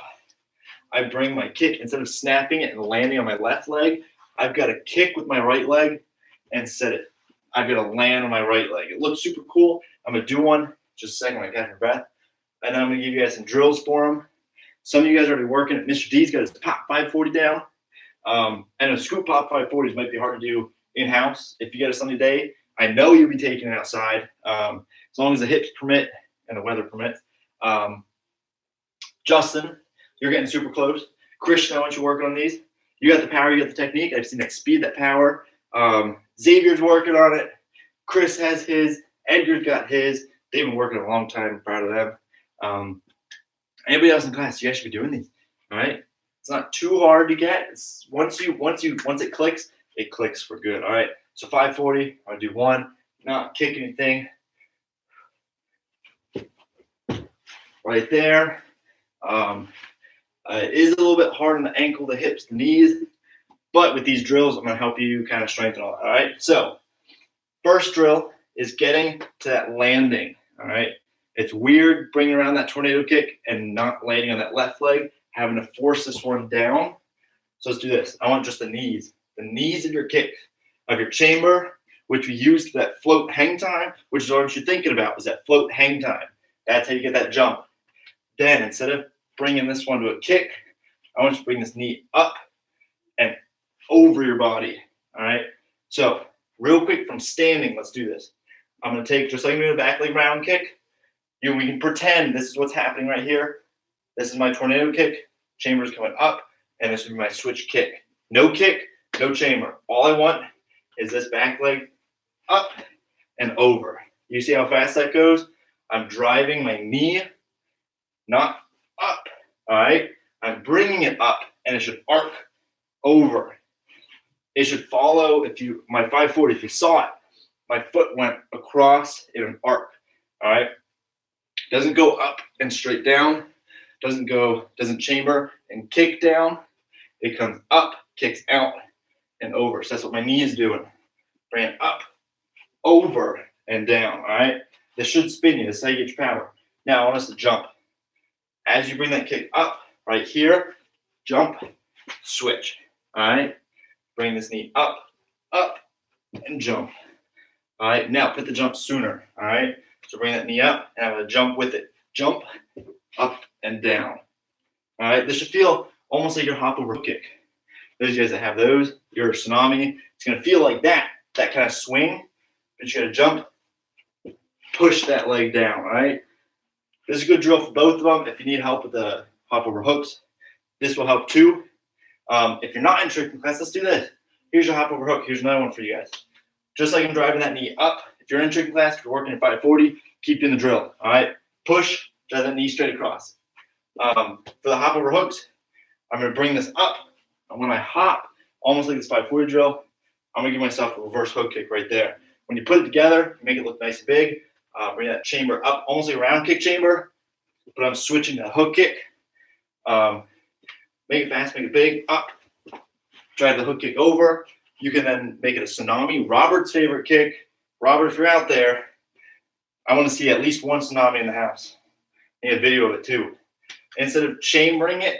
I bring my kick, instead of snapping it and landing on my left leg, I've got to kick with my right leg and set it. I've got to land on my right leg. It looks super cool. I'm going to do one. Just a second, I got your breath. And then I'm going to give you guys some drills for them. Some of you guys are already working it. Mr. D's got his pop 540 down. And a scoop pop 540s might be hard to do in-house. If you get a sunny day, I know you'll be taking it outside, as long as the hips permit and the weather permits. Justin, you're getting super close. Christian, I want you working on these. You got the power, you got the technique. I've seen that speed, that power. Xavier's working on it. Chris has his. Edgar's got his. They've been working a long time. I'm proud of them. Anybody else in class, you guys should be doing these. All right. It's not too hard to get. It's once it clicks for good. All right. So 540. I'll do one. Not kick anything. Right there. It is a little bit hard on the ankle, the hips, the knees. But with these drills, I'm going to help you kind of strengthen all that. All right. So first drill is getting to that landing. All right. It's weird bringing around that tornado kick and not landing on that left leg, having to force this one down. So let's do this. I want just the knees of your kick, of your chamber, which we use for that float hang time, which is what you're thinking about, is that float hang time. That's how you get that jump. Then instead of bringing this one to a kick, I want you to bring this knee up and over your body. All right. So real quick from standing, let's do this. I'm going to take, just like I'm doing a back leg round kick, we can pretend this is what's happening right here. This is my tornado kick. Chamber's coming up, and this would be my switch kick. No kick, no chamber. All I want is this back leg up and over. You see how fast that goes? I'm driving my knee, not up. All right? I'm bringing it up, and it should arc over. It should follow, my 540, if you saw it, my foot went across in an arc. All right? Doesn't go up and straight down. Doesn't chamber and kick down. It comes up, kicks out, and over. So that's what my knee is doing. Bring it up, over, and down. All right. This should spin you. This is how you get your power. Now I want us to jump. As you bring that kick up, right here, jump, switch. All right. Bring this knee up, and jump. All right. Now put the jump sooner. All right. So bring that knee up, and I'm going to jump with it. Jump, up, and down. All right. This should feel almost like your hop over hook kick. Those of you guys that have those, your tsunami, it's going to feel like that kind of swing. But you got to jump, push that leg down. All right. This is a good drill for both of them. If you need help with the hop over hooks, this will help too. If you're not in tricking class, let's do this. Here's your hop over hook. Here's another one for you guys. Just like I'm driving that knee up. If you're in tricking class, if you're working at 540, keep doing the drill. All right. Push, drive that knee straight across. For the hop over hooks, I'm going to bring this up. And when I hop, almost like this 540 drill, I'm going to give myself a reverse hook kick right there. When you put it together, you make it look nice and big. Bring that chamber up, almost like a round kick chamber. But I'm switching to a hook kick. Make it fast, make it big, up. Drive the hook kick over. You can then make it a tsunami. Robert's favorite kick. Robert, if you're out there, I want to see at least one tsunami in the house. Need a video of it too. Instead of chambering it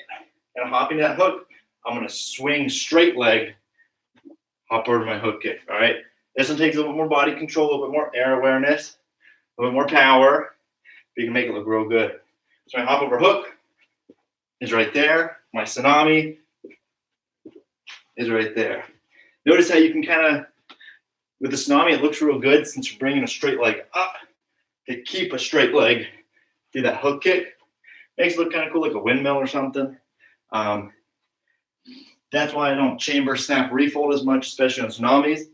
and hopping that hook, I'm going to swing straight leg, hop over to my hook kick. All right. This one takes a little bit more body control, a little bit more air awareness, a little bit more power. But you can make it look real good. So my hop over hook is right there. My tsunami is right there. Notice how you can kind of, with the tsunami, it looks real good since you're bringing a straight leg up to keep a straight leg through that hook kick. Makes it look kind of cool, like a windmill or something. That's why I don't chamber, snap, refold as much, especially on tsunamis.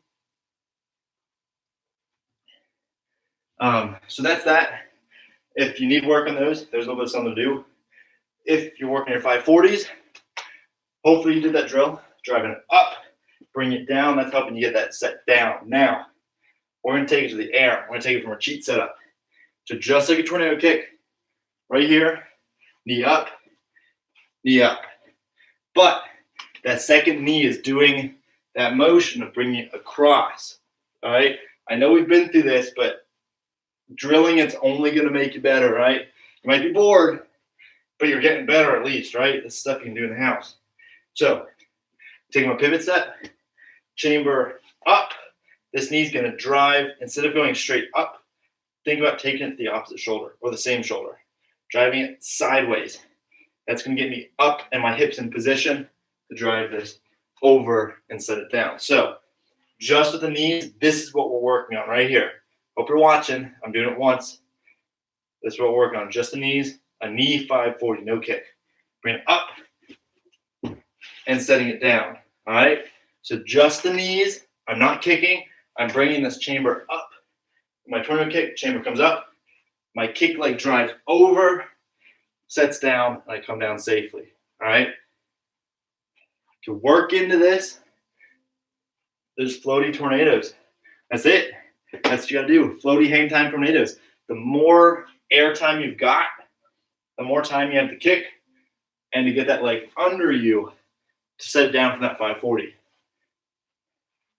So that's that. If you need work on those, there's a little bit of something to do. If you're working your 540s, hopefully you did that drill. Driving it up, bring it down. That's helping you get that set down. Now, we're going to take it to the air. We're going to take it from our cheat setup. So just like a tornado kick, right here, knee up, knee up. But that second knee is doing that motion of bringing it across. All right? I know we've been through this, but drilling, it's only going to make you better, right? You might be bored, but you're getting better at least, right? This stuff you can do in the house. So, taking my pivot step, chamber up. This knee's going to drive. Instead of going straight up, think about taking it to the opposite shoulder or the same shoulder. Driving it sideways. That's going to get me up and my hips in position to drive this over and set it down. So, just with the knees, this is what we're working on right here. Hope you're watching. I'm doing it once. This is what we're working on. Just the knees, a knee 540, no kick. Bring it up and setting it down. All right? So just the knees. I'm not kicking. I'm bringing this chamber up. My tornado kick, chamber comes up. My kick leg drives over, sets down, and I come down safely. All right? To work into this, there's floaty tornadoes. That's it. That's what you got to do. Floaty hang time tornadoes. The more air time you've got, the more time you have to kick and to get that leg under you to set it down from that 540.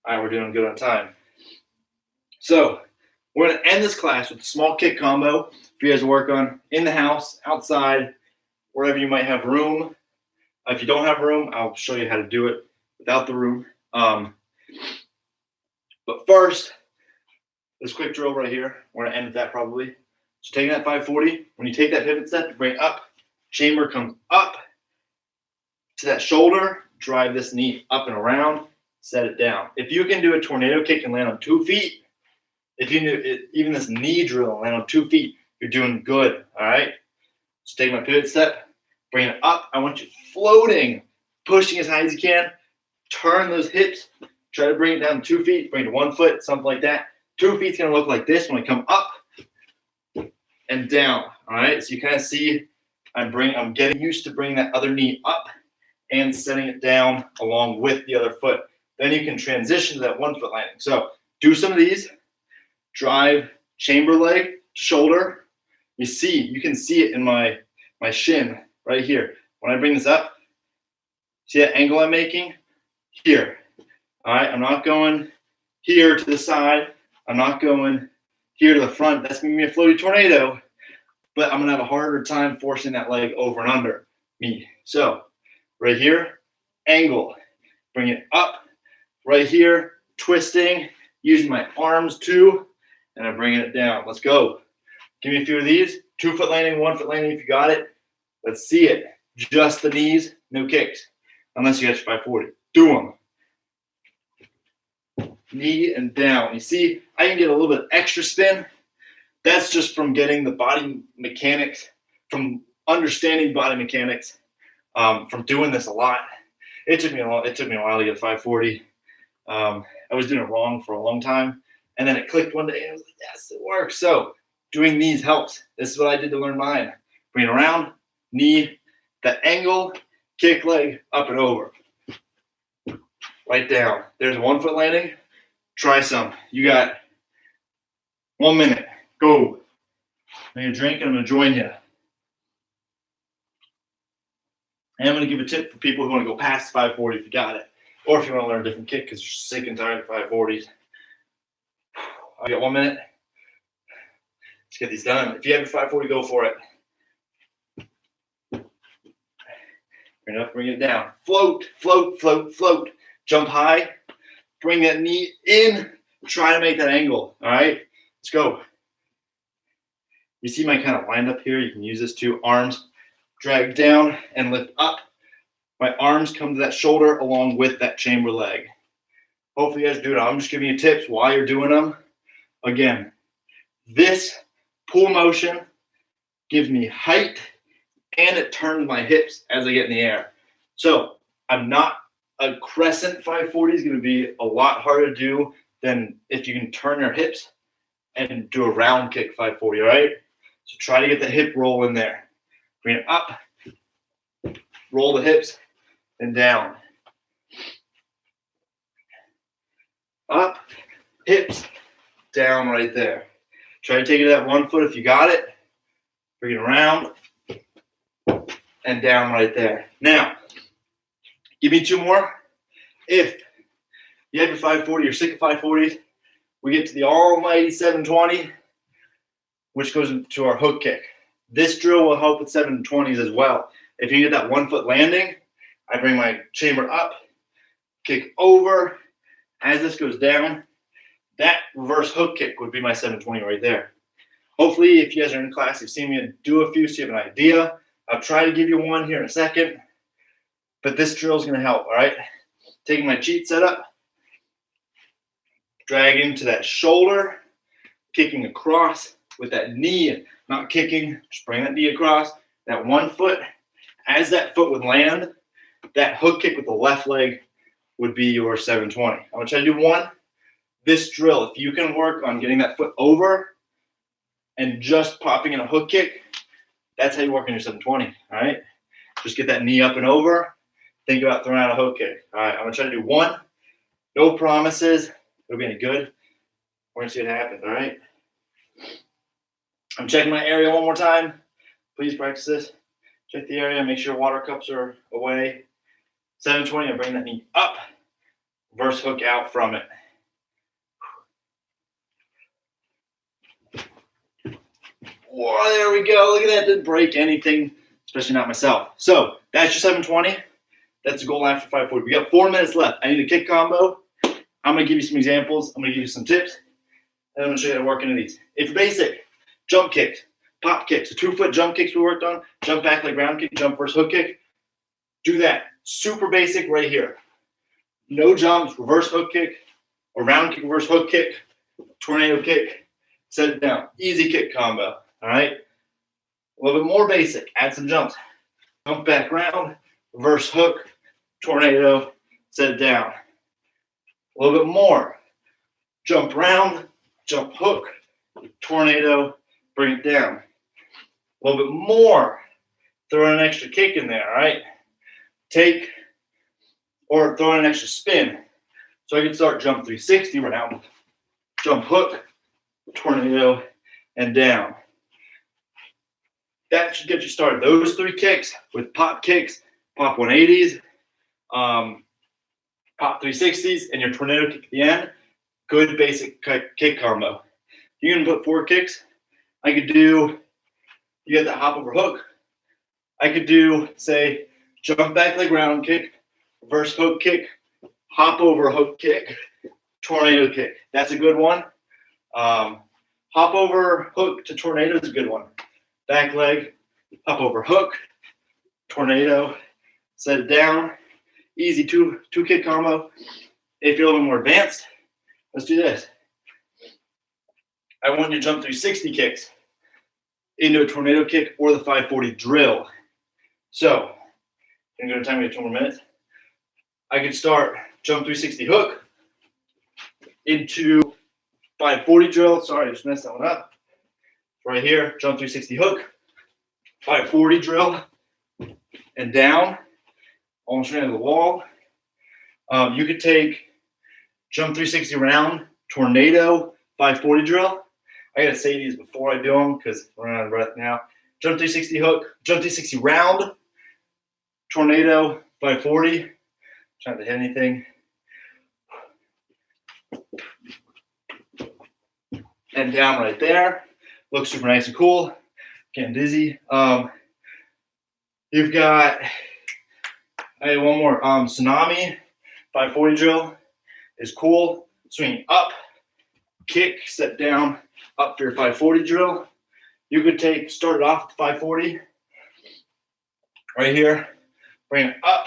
All right, we're doing good on time. So we're going to end this class with a small kick combo for you guys to work on in the house, outside, wherever you might have room. If you don't have room, I'll show you how to do it without the room. But first, this quick drill right here, we're going to end with that probably. So taking that 540, when you take that pivot step, bring it up, chamber comes up to that shoulder, drive this knee up and around, set it down. If you can do a tornado kick and land on 2 feet, if you do even this knee drill and land on 2 feet, you're doing good, all right? So take my pivot step, bring it up. I want you floating, pushing as high as you can. Turn those hips. Try to bring it down 2 feet, bring it to 1 foot, something like that. 2 feet's going to look like this when I come up and down, all right? So you kind of see I'm getting used to bringing that other knee up and setting it down along with the other foot. Then you can transition to that 1 foot landing. So do some of these. Drive chamber leg to shoulder, You can see it in my shin right here. When I bring this up, see that angle I'm making? Here. All right, I'm not going here to the side. I'm not going here to the front. That's going to be a floaty tornado, but I'm going to have a harder time forcing that leg over and under me. So right here, angle. Bring it up. Right here, twisting, using my arms too, and I'm bringing it down. Let's go. Give me a few of these. 2 foot landing, 1 foot landing if you got it. Let's see it. Just the knees, no kicks. Unless you got your 540. Do them. Knee and down. You see, I can get a little bit extra spin. That's just from getting the body mechanics, from understanding body mechanics, from doing this a lot. It took me a while to get a 540. I was doing it wrong for a long time. And then it clicked one day and I was like, yes, it works. So doing these helps. This is what I did to learn mine. Bring it around, knee, that angle, kick leg, up and over. Right down. There's a 1 foot landing. Try some. You got 1 minute. Go. I'm going to drink and I'm going to join you. And I'm going to give a tip for people who want to go past 540 if you got it. Or if you want to learn a different kick because you're sick and tired of 540s. I got 1 minute. Let's get these done. If you have your 540, go for it. Bring it up, bring it down. Float, float, float, float. Jump high. Bring that knee in. Try to make that angle. All right? Let's go. You see my kind of wind up here? You can use this too. Arms drag down and lift up. My arms come to that shoulder along with that chamber leg. Hopefully you guys do it. I'm just giving you tips while you're doing them. Again, this pull motion gives me height and it turns my hips as I get in the air. So I'm not a crescent 540 is going to be a lot harder to do than if you can turn your hips and do a round kick 540, all right? So try to get the hip roll in there. Bring it up, roll the hips, and down. Up, hips, down right there. Try to take it at 1 foot if you got it. Bring it around and down right there. Now, give me 2 more. If you have your 540, you're sick of 540s, we get to the almighty 720, which goes into our hook kick. This drill will help with 720s as well. If you get that 1 foot landing, I bring my chamber up, kick over. As this goes down, that reverse hook kick would be my 720 right there. Hopefully, if you guys are in class, you've seen me do a few so you have an idea. I'll try to give you one here in a second, but this drill is going to help, all right? Taking my cheat setup, drag into that shoulder, kicking across with that knee, not kicking, just bring that knee across, that 1 foot. As that foot would land, that hook kick with the left leg would be your 720. I'm going to try to do one. This drill, if you can work on getting that foot over and just popping in a hook kick, that's how you work on your 720, all right? Just get that knee up and over. Think about throwing out a hook kick. All right, I'm going to try to do one. No promises. It'll be any good. We're going to see what happens, all right? I'm checking my area one more time. Please practice this. Check the area. Make sure water cups are away. 720, I bring that knee up. Reverse hook out from it. Whoa, there we go. Look at that. Didn't break anything, especially not myself. So that's your 720. That's the goal line for 540. We got 4 minutes left. I need a kick combo. I'm going to give you some examples. I'm going to give you some tips. And I'm going to show you how to work into these. If basic, jump kicks, pop kicks, the 2 foot jump kicks we worked on, jump back like round kick, jump versus hook kick. Do that. Super basic right here. No jumps, reverse hook kick, or round kick, reverse hook kick, tornado kick, set it down. Easy kick combo. All right. A little bit more basic. Add some jumps. Jump back round, reverse hook, tornado, set it down. A little bit more. Jump round, jump hook, tornado, bring it down. A little bit more. Throw an extra kick in there, all right? Take or throw in an extra spin. So I can start jump 360 round, jump hook, tornado, and down. that should get you started. Those 3 kicks with pop kicks, pop 180s, pop 360s, and your tornado kick at the end. Good basic kick combo. You can put 4 kicks. I could do, you get that hop over hook. I could do, say, jump back leg round kick, reverse hook kick, hop over hook kick, tornado kick. That's a good one. Hop over hook to tornado is a good one. Back leg, hop over hook, tornado, set it down. Easy two kick combo. If you're a little more advanced, let's do this. I want you to jump 360 kicks into a tornado kick or the 540 drill. So, I'm going to time me 2 more minutes. I could start jump 360 hook into 540 drill. Sorry, I just messed that one up. Right here, jump 360 hook, 540 drill, and down, almost right into the wall. You could take jump 360 round, tornado, 540 drill. I gotta say these before I do them because we're out of breath now. Jump 360 hook, jump 360 round, tornado, 540. Trying to hit anything. And down right there. Looks super nice and cool. Getting dizzy. You've got, I have one more. Tsunami, 540 drill is cool. Swing up, kick, step down, up for your 540 drill. You could start it off with 540 right here, bring it up,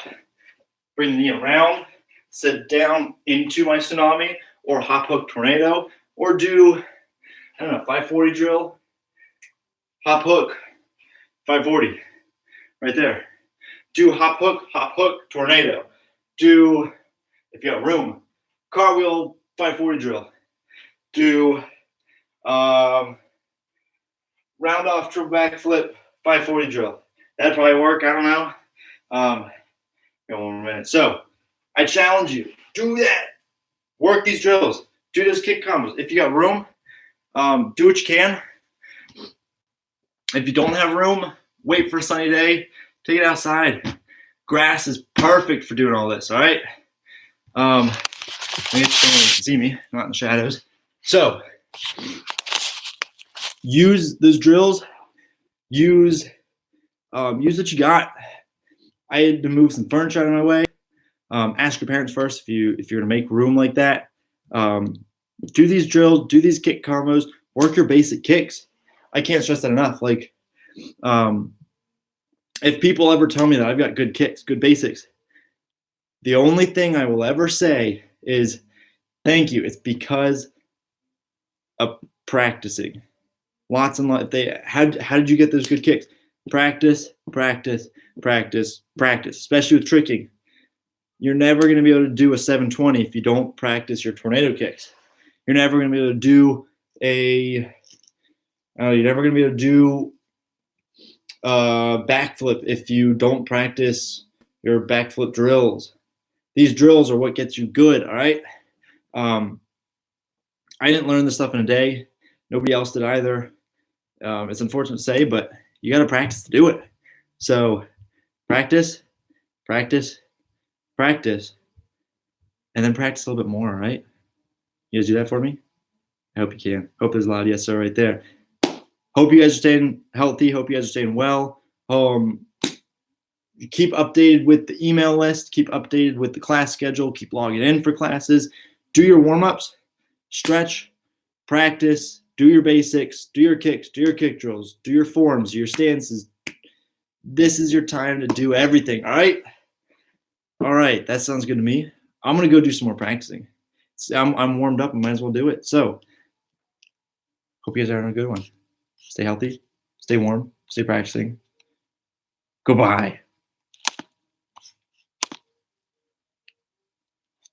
bring the knee around, sit down into my tsunami or hop hook tornado, or do, I don't know, 540 drill, hop hook, 540 right there. Do hop hook, tornado. Do, if you have room, cartwheel, 540 drill. Do round off triple backflip, 540 drill. That'd probably work. I don't know. Got 1 more minute. So I challenge you, do that. Work these drills. Do those kick combos. If you got room, do what you can. If you don't have room, wait for a sunny day. Take it outside. Grass is perfect for doing all this. All right. Maybe someone can see me, not in the shadows. So use those drills. Use what you got. I had to move some furniture out of my way. Ask your parents first if you're gonna make room like that. Do these drills. Do these kick combos. Work your basic kicks. I can't stress that enough. Like, if people ever tell me that I've got good kicks, good basics, the only thing I will ever say is thank you. It's because of practicing. Lots and lots. How did you get those good kicks? Practice, practice, practice, practice, especially with tricking. You're never going to be able to do a 720 if you don't practice your tornado kicks. You're never going to be able to do you're never going to be able to do backflip if you don't practice your backflip drills. These drills are what gets you good, all right? I didn't learn this stuff in a day. Nobody else did either. It's unfortunate to say, but you got to practice to do it. So practice, practice, practice, and then practice a little bit more, all right? You guys do that for me? I hope you can. Hope there's a lot of yes sir right there. Hope you guys are staying healthy. Hope you guys are staying well. Keep updated with the email list. Keep updated with the class schedule. Keep logging in for classes. Do your warm-ups. Stretch. Practice. Do your basics. Do your kicks. Do your kick drills. Do your forms. Your stances. This is your time to do everything. All right? All right. That sounds good to me. I'm going to go do some more practicing. I'm warmed up. I might as well do it. So hope you guys are having a good one. Stay healthy. Stay warm. Stay practicing. Goodbye.